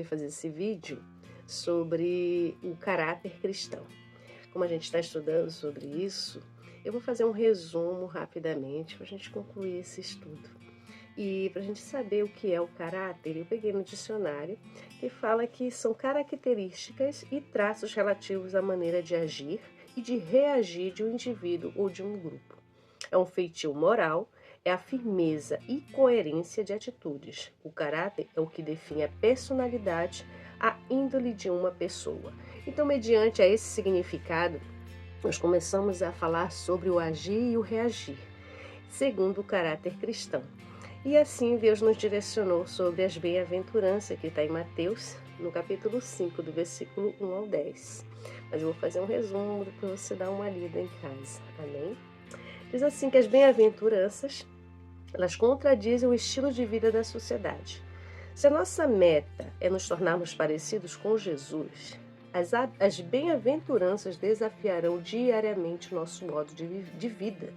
fazer esse vídeo sobre o caráter cristão. Como a gente está estudando sobre isso, eu vou fazer um resumo rapidamente para a gente concluir esse estudo. E para a gente saber o que é o caráter, eu peguei no dicionário que fala que são características e traços relativos à maneira de agir e de reagir de um indivíduo ou de um grupo. É um feitio moral, é a firmeza e coerência de atitudes. O caráter é o que define a personalidade, a índole de uma pessoa. Então, mediante a esse significado, nós começamos a falar sobre o agir e o reagir, segundo o caráter cristão. E assim Deus nos direcionou sobre as bem-aventuranças, que está em Mateus, no capítulo 5, do versículo 1 ao 10. Mas eu vou fazer um resumo para você dar uma lida em casa, amém? Diz assim que as bem-aventuranças, elas contradizem o estilo de vida da sociedade. Se a nossa meta é nos tornarmos parecidos com Jesus, as bem-aventuranças desafiarão diariamente o nosso modo de vida.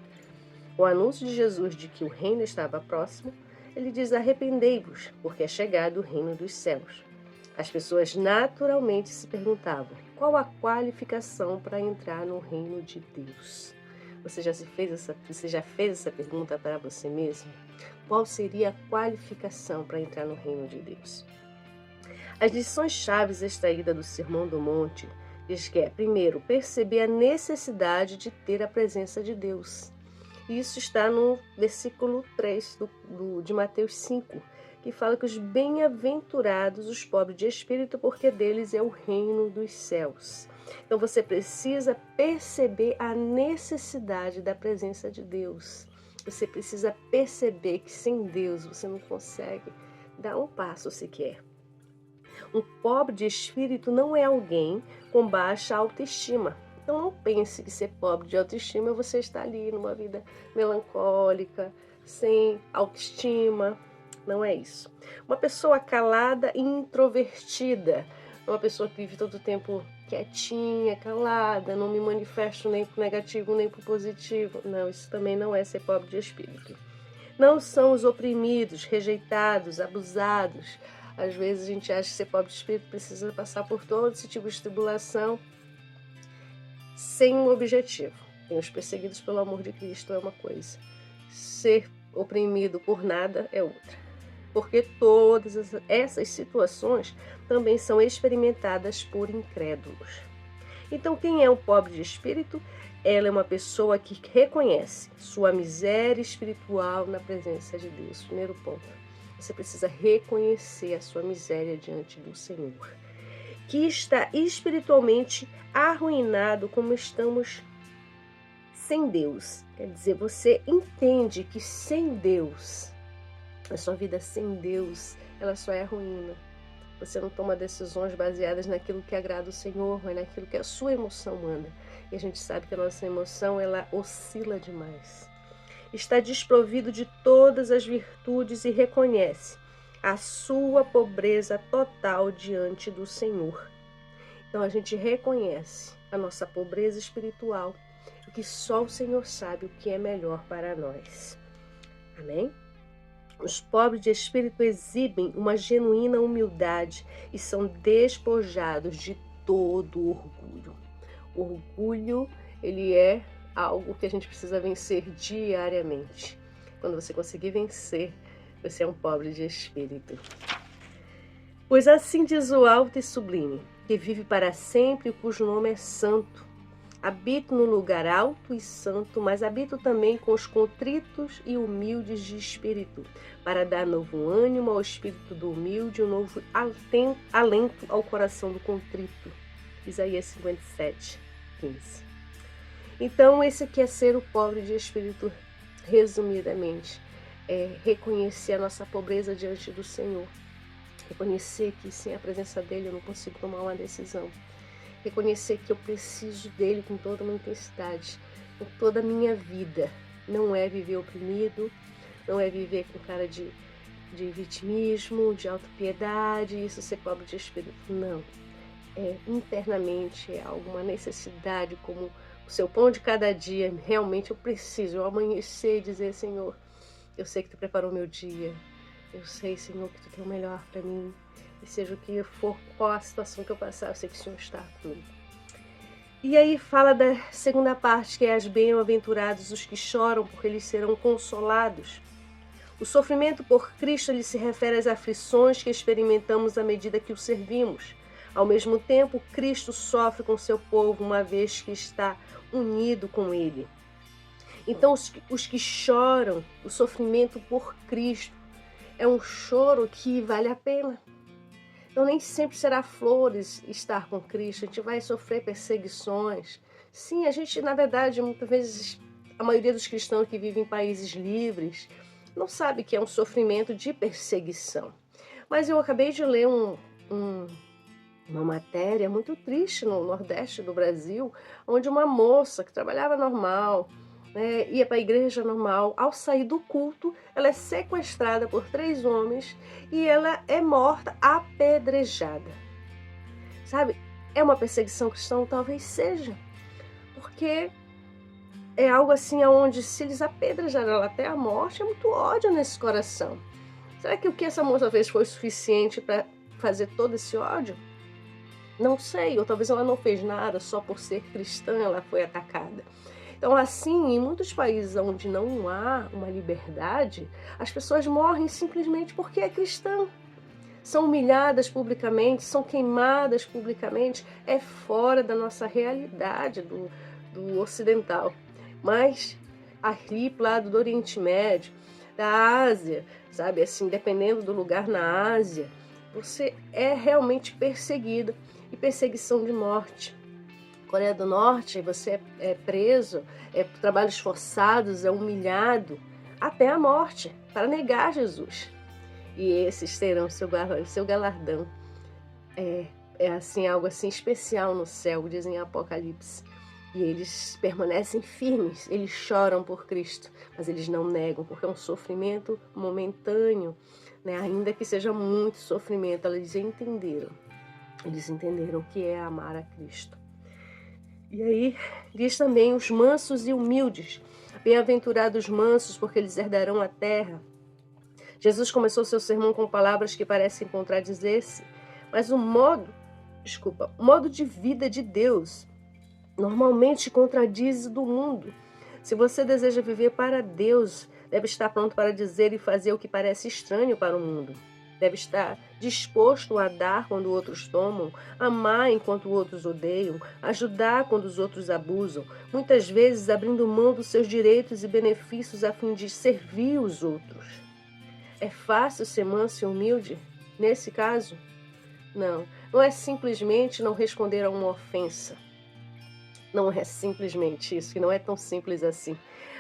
O anúncio de Jesus de que o reino estava próximo, ele diz: arrependei-vos, porque é chegado o reino dos céus. As pessoas naturalmente se perguntavam: qual a qualificação para entrar no reino de Deus? Você já fez essa pergunta para você mesmo? Qual seria a qualificação para entrar no reino de Deus? As lições chaves extraídas do Sermão do Monte diz que é, primeiro, perceber a necessidade de ter a presença de Deus. Isso está no versículo 3 de Mateus 5, que fala que os bem-aventurados, os pobres de espírito, porque deles é o reino dos céus. Então você precisa perceber a necessidade da presença de Deus. Você precisa perceber que sem Deus você não consegue dar um passo sequer. Um pobre de espírito não é alguém com baixa autoestima. Então não pense que ser pobre de autoestima é você estar ali numa vida melancólica, sem autoestima. Não é isso. Uma pessoa calada e introvertida, uma pessoa que vive todo o tempo quietinha, calada, não me manifesto nem pro negativo nem pro positivo. Não, isso também não é ser pobre de espírito. Não são os oprimidos, rejeitados, abusados. Às vezes a gente acha que ser pobre de espírito precisa passar por todo esse tipo de tribulação sem um objetivo. Tem os perseguidos pelo amor de Cristo é uma coisa. Ser oprimido por nada é outra. Porque todas essas situações também são experimentadas por incrédulos. Então, quem é o pobre de espírito? Ela é uma pessoa que reconhece sua miséria espiritual na presença de Deus. Primeiro ponto. Você precisa reconhecer a sua miséria diante do Senhor. Que está espiritualmente arruinado como estamos sem Deus. Quer dizer, você entende que sem Deus, a sua vida sem Deus, ela só é ruína. Você não toma decisões baseadas naquilo que agrada o Senhor, mas naquilo que a sua emoção manda. E a gente sabe que a nossa emoção, ela oscila demais. Está desprovido de todas as virtudes e reconhece a sua pobreza total diante do Senhor. Então a gente reconhece a nossa pobreza espiritual, que só o Senhor sabe o que é melhor para nós. Amém? Os pobres de espírito exibem uma genuína humildade e são despojados de todo orgulho. O orgulho, ele é algo que a gente precisa vencer diariamente. Quando você conseguir vencer, você é um pobre de espírito. Pois assim diz o alto e sublime, que vive para sempre e cujo nome é santo. Habito no lugar alto e santo, mas habito também com os contritos e humildes de espírito, para dar novo ânimo ao espírito do humilde e um novo alento ao coração do contrito. Isaías 57, 15. Então, esse aqui é ser o pobre de espírito, resumidamente. É reconhecer a nossa pobreza diante do Senhor. Reconhecer que sem a presença dele eu não consigo tomar uma decisão. Reconhecer que eu preciso dele com toda uma intensidade, com toda a minha vida. Não é viver oprimido, não é viver com cara de vitimismo, de autopiedade, isso ser pobre de espírito. Não. Internamente é alguma necessidade, como o seu pão de cada dia. Realmente eu preciso, eu amanhecer e dizer: Senhor, eu sei que tu preparou meu dia. Eu sei, Senhor, que tu tem o melhor para mim. seja o que for, qual a situação que eu passar, eu sei que o Senhor está comigo. E aí fala da segunda parte, que é as bem-aventurados os que choram, porque eles serão consolados. O sofrimento por Cristo ele se refere às aflições que experimentamos à medida que o servimos. Ao mesmo tempo, Cristo sofre com seu povo, uma vez que está unido com ele. Então, os que choram, o sofrimento por Cristo, é um choro que vale a pena. Então, nem sempre será flores estar com Cristo. A gente vai sofrer perseguições. Sim, a gente, na verdade, muitas vezes, a maioria dos cristãos que vivem em países livres não sabe que é um sofrimento de perseguição. Mas eu acabei de ler uma matéria muito triste no Nordeste do Brasil, onde uma moça que trabalhava normal, ia para a igreja normal, ao sair do culto, ela é sequestrada por 3 homens e ela é morta apedrejada. Sabe, é uma perseguição cristã? Talvez seja, porque é algo assim onde se eles apedrejaram ela até a morte, é muito ódio nesse coração. Será que o que essa moça fez foi suficiente para fazer todo esse ódio? Não sei, ou talvez ela não fez nada, só por ser cristã ela foi atacada. Então, assim, em muitos países onde não há uma liberdade, as pessoas morrem simplesmente porque é cristã. São humilhadas publicamente, são queimadas publicamente. É fora da nossa realidade do ocidental. Mas ali pro lado do Oriente Médio, da Ásia, sabe, assim, dependendo do lugar na Ásia, você é realmente perseguido, e perseguição de morte. Coreia do Norte, você é preso, é trabalhos forçados, é humilhado até a morte para negar Jesus. E esses terão seu galardão. É assim, algo assim especial no céu, dizem em Apocalipse. E eles permanecem firmes, eles choram por Cristo, mas eles não negam, porque é um sofrimento momentâneo, ainda que seja muito sofrimento, eles entenderam o que é amar a Cristo. E aí diz também os mansos e humildes, bem-aventurados os mansos, porque eles herdarão a terra. Jesus começou seu sermão com palavras que parecem contradizer-se, mas o modo de vida de Deus normalmente contradiz do mundo. Se você deseja viver para Deus, deve estar pronto para dizer e fazer o que parece estranho para o mundo. Deve estar disposto a dar quando outros tomam, amar enquanto outros odeiam, ajudar quando os outros abusam, muitas vezes abrindo mão dos seus direitos e benefícios a fim de servir os outros. É fácil ser manso e humilde? Nesse caso? Não é simplesmente não responder a uma ofensa. Não é simplesmente isso, que não é tão simples assim.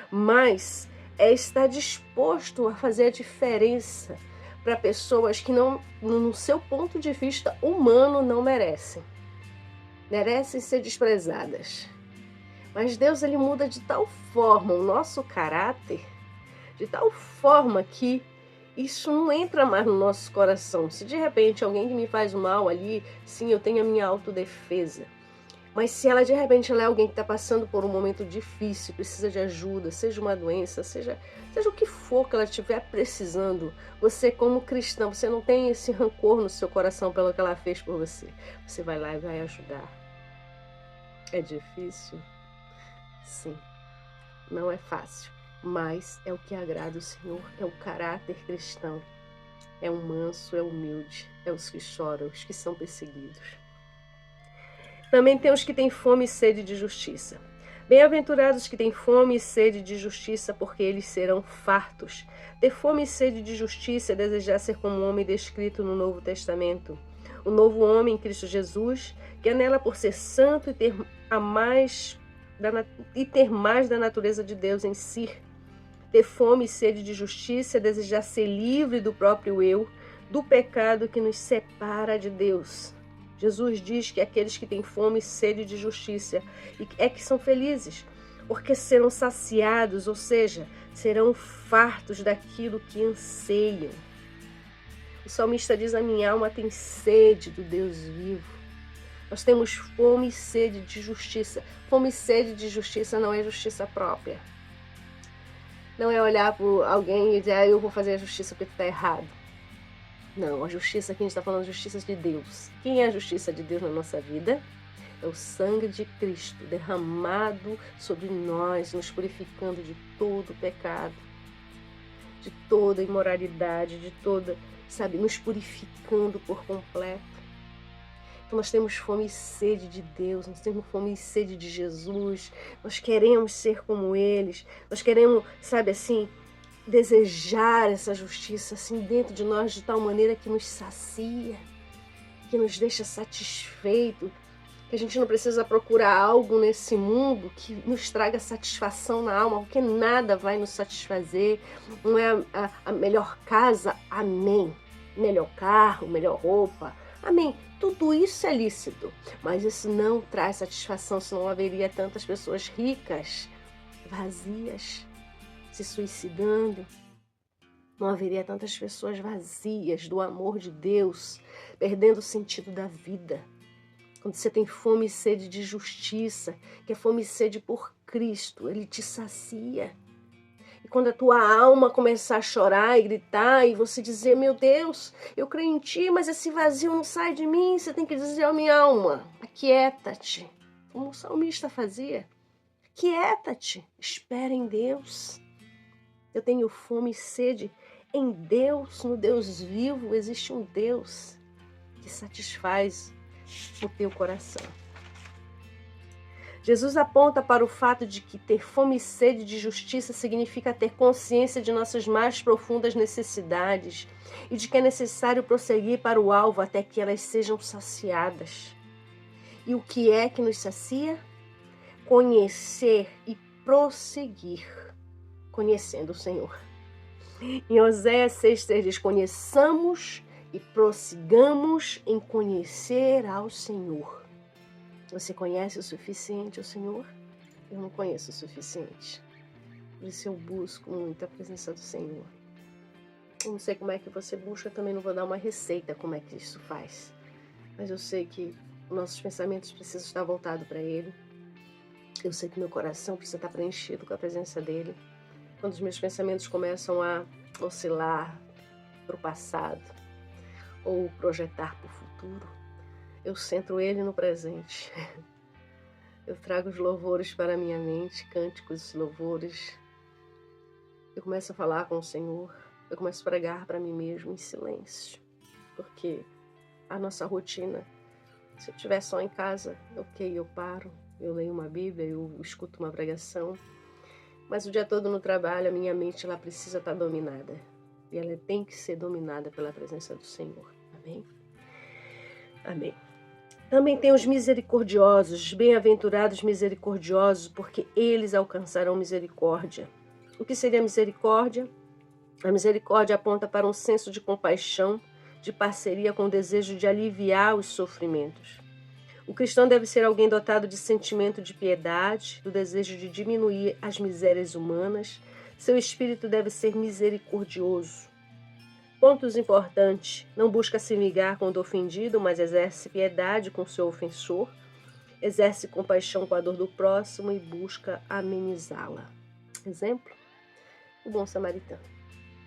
Mas é estar disposto a fazer a diferença para pessoas que não, no seu ponto de vista humano, não merecem. Merecem ser desprezadas. Mas Deus, ele muda de tal forma o nosso caráter, de tal forma que isso não entra mais no nosso coração. Se de repente alguém que me faz mal ali, sim, eu tenho a minha autodefesa. Mas se ela de repente ela é alguém que está passando por um momento difícil, precisa de ajuda, seja uma doença, seja o que for que ela estiver precisando, você como cristão, você não tem esse rancor no seu coração pelo que ela fez por você. Você vai lá e vai ajudar. É difícil? Sim. Não é fácil, mas é o que agrada o Senhor, é o caráter cristão. É o manso, é o humilde, é os que choram, os que são perseguidos. Também tem os que têm fome e sede de justiça. Bem-aventurados que têm fome e sede de justiça, porque eles serão fartos. Ter fome e sede de justiça é desejar ser como o homem descrito no Novo Testamento. O novo homem em Cristo Jesus, que anela por ser santo e ter mais da natureza de Deus em si. Ter fome e sede de justiça é desejar ser livre do próprio eu, do pecado que nos separa de Deus. Jesus diz que aqueles que têm fome e sede de justiça é que são felizes, porque serão saciados, ou seja, serão fartos daquilo que anseiam. O salmista diz: a minha alma tem sede do Deus vivo. Nós temos fome e sede de justiça. Fome e sede de justiça não é justiça própria. Não é olhar para alguém e dizer: eu vou fazer a justiça porque está errado. Não, a justiça aqui a gente está falando de justiça de Deus. Quem é a justiça de Deus na nossa vida? É o sangue de Cristo derramado sobre nós, nos purificando de todo pecado, de toda imoralidade, de toda, sabe, nos purificando por completo. Então nós temos fome e sede de Deus, nós temos fome e sede de Jesus, nós queremos ser como eles, nós queremos, sabe assim, desejar essa justiça assim dentro de nós de tal maneira que nos sacia, que nos deixa satisfeito, que a gente não precisa procurar algo nesse mundo que nos traga satisfação na alma, porque nada vai nos satisfazer, não é a melhor casa, amém, melhor carro, melhor roupa, amém, tudo isso é lícito, mas isso não traz satisfação, senão haveria tantas pessoas ricas, vazias, se suicidando, não haveria tantas pessoas vazias do amor de Deus, perdendo o sentido da vida. Quando você tem fome e sede de justiça, que é fome e sede por Cristo, Ele te sacia. E quando a tua alma começar a chorar e gritar, e você dizer, meu Deus, eu creio em Ti, mas esse vazio não sai de mim, você tem que dizer, ó minha alma, aquieta-te, como o salmista fazia. Aquieta-te, espera em Deus. Eu tenho fome e sede em Deus, no Deus vivo, existe um Deus que satisfaz o teu coração. Jesus aponta para o fato de que ter fome e sede de justiça significa ter consciência de nossas mais profundas necessidades e de que é necessário prosseguir para o alvo até que elas sejam saciadas. E o que é que nos sacia? Conhecer e prosseguir, conhecendo o Senhor. Em Oséias 6,3 diz, conheçamos e prossigamos em conhecer ao Senhor. Você conhece o suficiente ao Senhor? Eu não conheço o suficiente. Por isso eu busco muito a presença do Senhor. Eu não sei como é que você busca, também não vou dar uma receita como é que isso faz. Mas eu sei que nossos pensamentos precisam estar voltados para Ele. Eu sei que meu coração precisa estar preenchido com a presença dEle. Quando os meus pensamentos começam a oscilar para o passado ou projetar para o futuro, eu centro Ele no presente. Eu trago os louvores para a minha mente, cânticos, louvores. Eu começo a falar com o Senhor. Eu começo a pregar para mim mesmo em silêncio. Porque a nossa rotina, se eu estiver só em casa, ok, eu paro, eu leio uma Bíblia, eu escuto uma pregação. Mas o dia todo no trabalho, a minha mente ela precisa estar dominada. E ela tem que ser dominada pela presença do Senhor. Amém? Amém. Também tem os misericordiosos, bem-aventurados misericordiosos, porque eles alcançarão misericórdia. O que seria misericórdia? A misericórdia aponta para um senso de compaixão, de parceria com o desejo de aliviar os sofrimentos. O cristão deve ser alguém dotado de sentimento de piedade, do desejo de diminuir as misérias humanas. Seu espírito deve ser misericordioso. Pontos importantes: não busca se vingar quando ofendido, mas exerce piedade com seu ofensor, exerce compaixão com a dor do próximo e busca amenizá-la. Exemplo? O bom samaritano.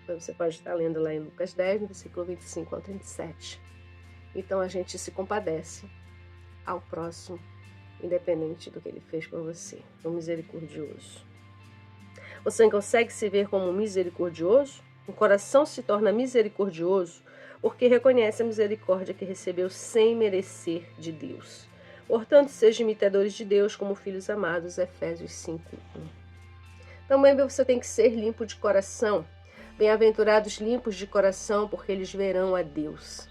Você pode estar lendo lá em Lucas 10, no versículo 25 ao 37. Então a gente se compadece ao próximo, independente do que ele fez por você. É um misericordioso. Você consegue se ver como misericordioso? O coração se torna misericordioso porque reconhece a misericórdia que recebeu sem merecer de Deus. Portanto, sejam imitadores de Deus como filhos amados, Efésios 5:1. Também você tem que ser limpo de coração. Bem-aventurados limpos de coração, porque eles verão a Deus.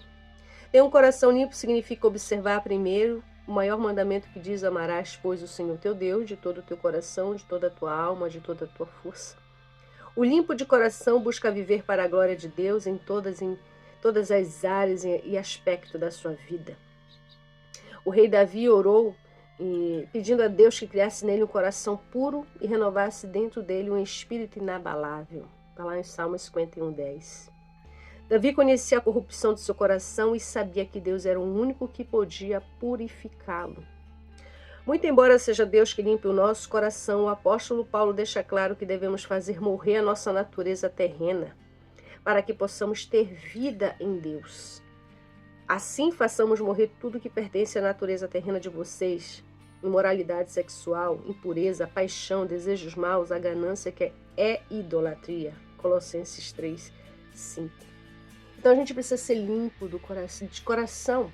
Ter um coração limpo significa observar primeiro o maior mandamento que diz: amarás, pois, o Senhor teu Deus de todo o teu coração, de toda a tua alma, de toda a tua força. O limpo de coração busca viver para a glória de Deus em todas as áreas e aspectos da sua vida. O rei Davi orou pedindo a Deus que criasse nele um coração puro e renovasse dentro dele um espírito inabalável. Está lá em Salmo 51:10. Davi conhecia a corrupção de seu coração e sabia que Deus era o único que podia purificá-lo. Muito embora seja Deus que limpe o nosso coração, o apóstolo Paulo deixa claro que devemos fazer morrer a nossa natureza terrena. para que possamos ter vida em Deus. Assim façamos morrer tudo que pertence à natureza terrena de vocês, imoralidade sexual, impureza, paixão, desejos maus, a ganância que é idolatria. Colossenses 3, 5. Então a gente precisa ser limpo do coração, de coração.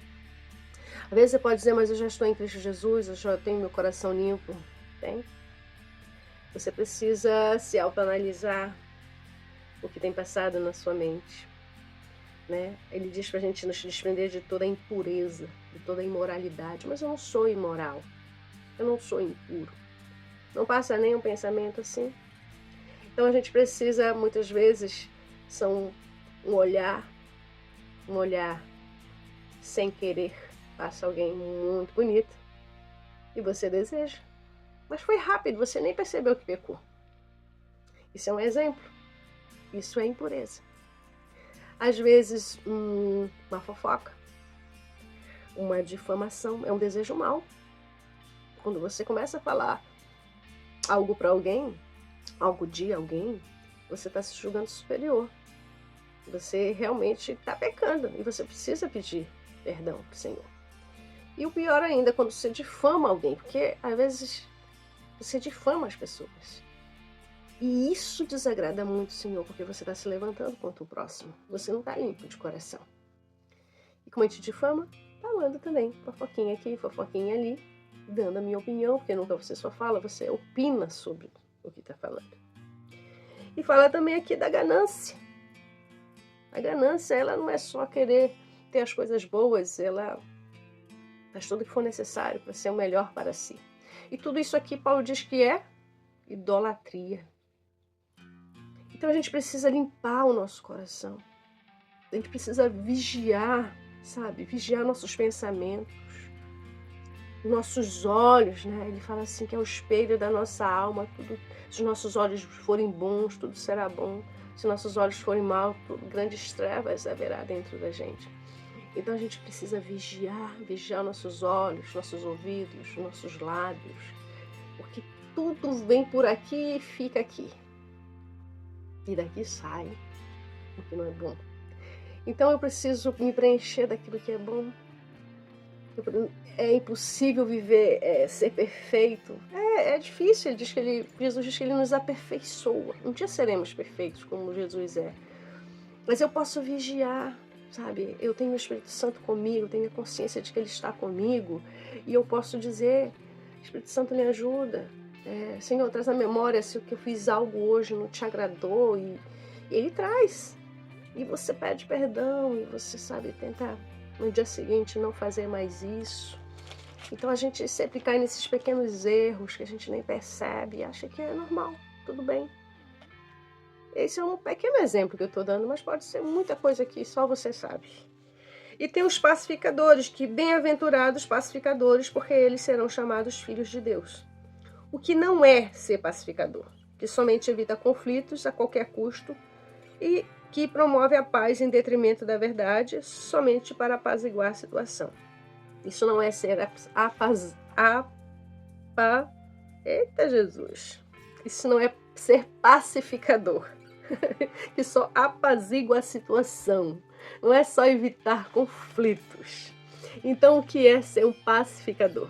Às vezes você pode dizer, mas eu já estou em Cristo Jesus, eu já tenho meu coração limpo. Tem? Você precisa se autoanalisar o que tem passado na sua mente. Né? Ele diz para a gente nos desprender de toda a impureza, de toda a imoralidade. Mas eu não sou imoral, eu não sou impuro. Não passa nem um pensamento assim. Então a gente precisa, muitas vezes, são um olhar sem querer. Passa alguém muito bonito e você deseja. Mas foi rápido, você nem percebeu que pecou. Isso é um exemplo. Isso é impureza. Às vezes, uma fofoca, uma difamação, é um desejo mau. Quando você começa a falar algo para alguém, algo de alguém, você está se julgando superior. Você realmente está pecando e você precisa pedir perdão para o Senhor. E o pior ainda, quando você difama alguém, porque às vezes você difama as pessoas. E isso desagrada muito o Senhor, porque você está se levantando contra o próximo. Você não está limpo de coração. E como a gente difama, falando também, fofoquinha aqui, fofoquinha ali, dando a minha opinião, porque nunca você só fala, você opina sobre o que está falando. E fala também aqui da ganância. A ganância, ela não é só querer ter as coisas boas, ela faz tudo o que for necessário para ser o melhor para si. E tudo isso aqui Paulo diz que é idolatria. Então a gente precisa limpar o nosso coração. A gente precisa vigiar, sabe? Vigiar nossos pensamentos, nossos olhos, né? Ele fala assim que é o espelho da nossa alma. Tudo, se os nossos olhos forem bons, tudo será bom. Se nossos olhos forem maus, grandes trevas haverá dentro da gente. Então a gente precisa vigiar nossos olhos, nossos ouvidos, nossos lábios, porque tudo vem por aqui e fica aqui. E daqui sai o que não é bom. Então eu preciso me preencher daquilo que é bom. É impossível viver, ser perfeito. É difícil. Jesus diz que ele nos aperfeiçoa. Um dia seremos perfeitos como Jesus é. Mas eu posso vigiar, sabe? Eu tenho o Espírito Santo comigo, tenho a consciência de que ele está comigo. E eu posso dizer, Espírito Santo me ajuda. Senhor, traz à memória se o que eu fiz algo hoje não te agradou. E ele traz. E você pede perdão e você, sabe, tenta no dia seguinte não fazer mais isso. Então a gente sempre cai nesses pequenos erros que a gente nem percebe e acha que é normal, tudo bem. Esse é um pequeno exemplo que eu estou dando, mas pode ser muita coisa que só você sabe. E tem os pacificadores, que bem-aventurados pacificadores, porque eles serão chamados filhos de Deus. O que não é ser pacificador, que somente evita conflitos a qualquer custo e que promove a paz em detrimento da verdade, somente para apaziguar a situação. Isso não é ser Eita Jesus! Isso não é ser pacificador, que só apazigua a situação. Não é só evitar conflitos. Então, o que é ser um pacificador?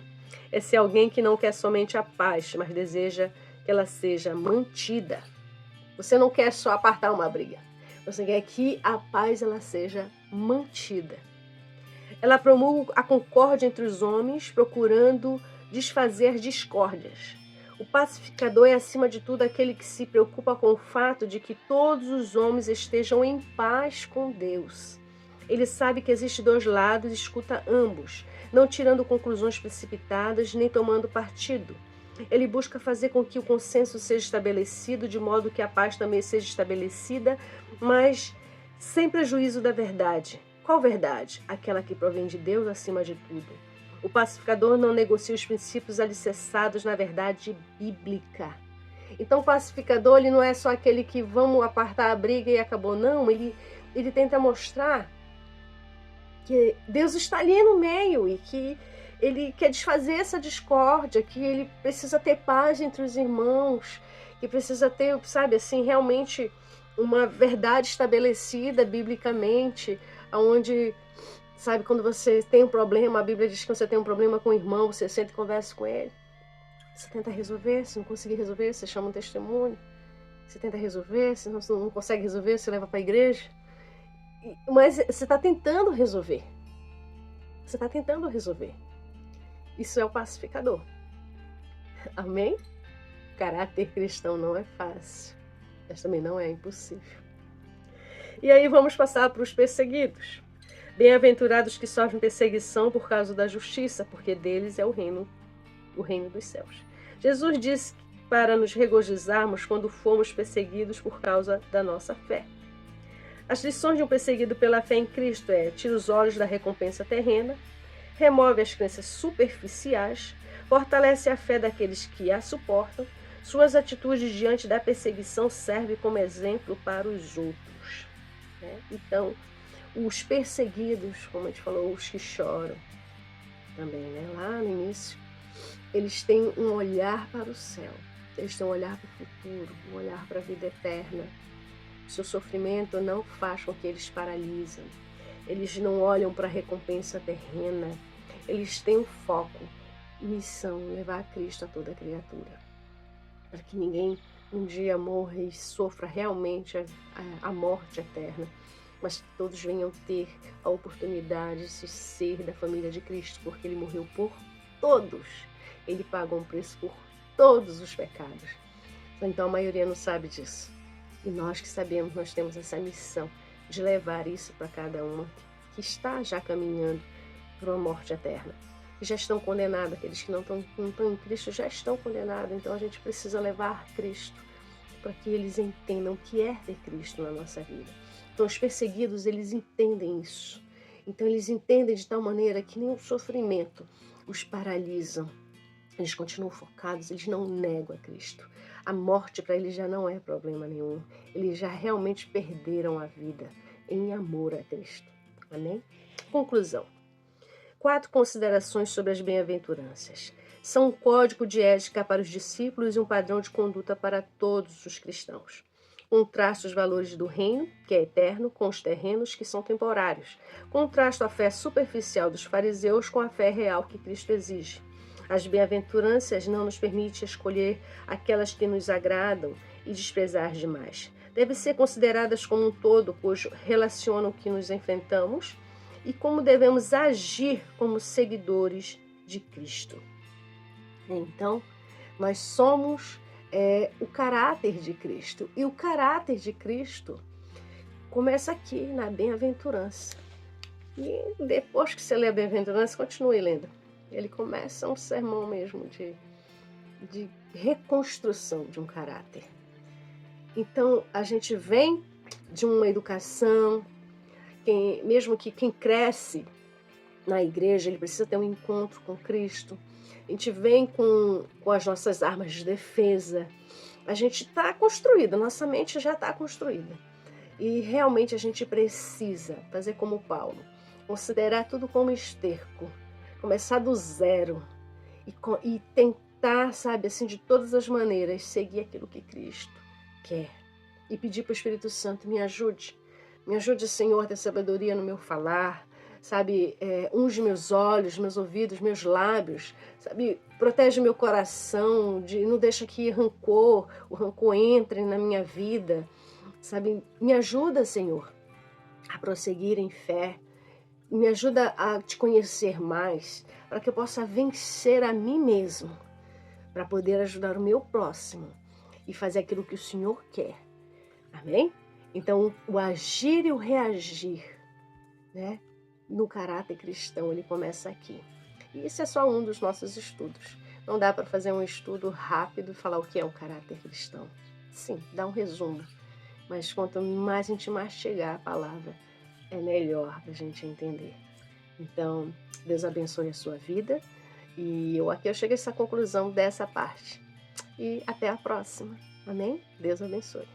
É ser alguém que não quer somente a paz, mas deseja que ela seja mantida. Você não quer só apartar uma briga. Você quer que a paz ela seja mantida. Ela promulga a concórdia entre os homens, procurando desfazer discórdias. O pacificador é, acima de tudo, aquele que se preocupa com o fato de que todos os homens estejam em paz com Deus. Ele sabe que existem dois lados e escuta ambos, não tirando conclusões precipitadas nem tomando partido. Ele busca fazer com que o consenso seja estabelecido, de modo que a paz também seja estabelecida, mas sem prejuízo da verdade. Qual verdade? Aquela que provém de Deus acima de tudo. O pacificador não negocia os princípios alicerçados na verdade bíblica. Então o pacificador ele não é só aquele que vamos apartar a briga e acabou. Não, ele tenta mostrar que Deus está ali no meio e que ele quer desfazer essa discórdia, que ele precisa ter paz entre os irmãos, que precisa ter, sabe, assim, realmente uma verdade estabelecida biblicamente, onde, sabe, quando você tem um problema, a Bíblia diz que você tem um problema com o irmão, você senta e conversa com ele. Você tenta resolver, se não conseguir resolver, você chama um testemunho. Você tenta resolver, se não consegue resolver, você leva para a igreja. Mas você está tentando resolver. Você está tentando resolver. Isso é o pacificador. Amém? Caráter cristão não é fácil, mas também não é impossível. E aí vamos passar para os perseguidos. Bem-aventurados que sofrem perseguição por causa da justiça, porque deles é o reino dos céus. Jesus disse para nos regozijarmos quando fomos perseguidos por causa da nossa fé. As lições de um perseguido pela fé em Cristo é: tira os olhos da recompensa terrena, remove as crenças superficiais, fortalece a fé daqueles que a suportam, suas atitudes diante da perseguição servem como exemplo para os outros. Então, os perseguidos, como a gente falou, os que choram também, lá no início, eles têm um olhar para o céu, eles têm um olhar para o futuro, um olhar para a vida eterna. O seu sofrimento não faz com que eles paralisem, eles não olham para a recompensa terrena, eles têm um foco, missão, levar a Cristo a toda criatura, para que ninguém um dia morra e sofra realmente a morte eterna, mas que todos venham ter a oportunidade de ser da família de Cristo, porque Ele morreu por todos. Ele pagou um preço por todos os pecados. Então a maioria não sabe disso. E nós que sabemos, nós temos essa missão de levar isso para cada uma que está já caminhando para uma morte eterna. Que já estão condenados, aqueles que não estão em Cristo já estão condenados. Então a gente precisa levar Cristo para que eles entendam o que é ter Cristo na nossa vida. Então os perseguidos, eles entendem isso. Então eles entendem de tal maneira que nem o sofrimento os paralisam. Eles continuam focados, eles não negam a Cristo. A morte para eles já não é problema nenhum. Eles já realmente perderam a vida em amor a Cristo. Amém? Conclusão. 4 considerações sobre as bem-aventuranças. São um código de ética para os discípulos e um padrão de conduta para todos os cristãos. Contrasta os valores do reino, que é eterno, com os terrenos, que são temporários. Contrasta a fé superficial dos fariseus com a fé real que Cristo exige. As bem-aventuranças não nos permitem escolher aquelas que nos agradam e desprezar as demais. Devem ser consideradas como um todo, pois relacionam o que nos enfrentamos e como devemos agir como seguidores de Cristo. Então, nós somos o caráter de Cristo. E o caráter de Cristo começa aqui na bem-aventurança. E depois que você lê a bem-aventurança, continue lendo. Ele começa um sermão mesmo de reconstrução de um caráter. Então, a gente vem de uma educação, mesmo que quem cresce na igreja, ele precisa ter um encontro com Cristo. A gente vem com as nossas armas de defesa. A gente está construída, nossa mente já está construída. E realmente a gente precisa fazer como Paulo, considerar tudo como esterco, começar do zero e tentar, sabe, assim, de todas as maneiras, seguir aquilo que Cristo quer. E pedir para o Espírito Santo, me ajude, Senhor, a ter sabedoria no meu falar, sabe, unge meus olhos, meus ouvidos, meus lábios, sabe, protege meu coração, não deixa que o rancor entre na minha vida, sabe, me ajuda, Senhor, a prosseguir em fé, me ajuda a te conhecer mais, para que eu possa vencer a mim mesmo, para poder ajudar o meu próximo e fazer aquilo que o Senhor quer. Amém? Então, o agir e o reagir, no caráter cristão, ele começa aqui. E isso é só um dos nossos estudos. Não dá para fazer um estudo rápido e falar o que é um caráter cristão. Sim, dá um resumo. Mas quanto mais a gente mastigar a palavra, é melhor a gente entender. Então, Deus abençoe a sua vida. E eu cheguei a essa conclusão dessa parte. E até a próxima. Amém? Deus abençoe.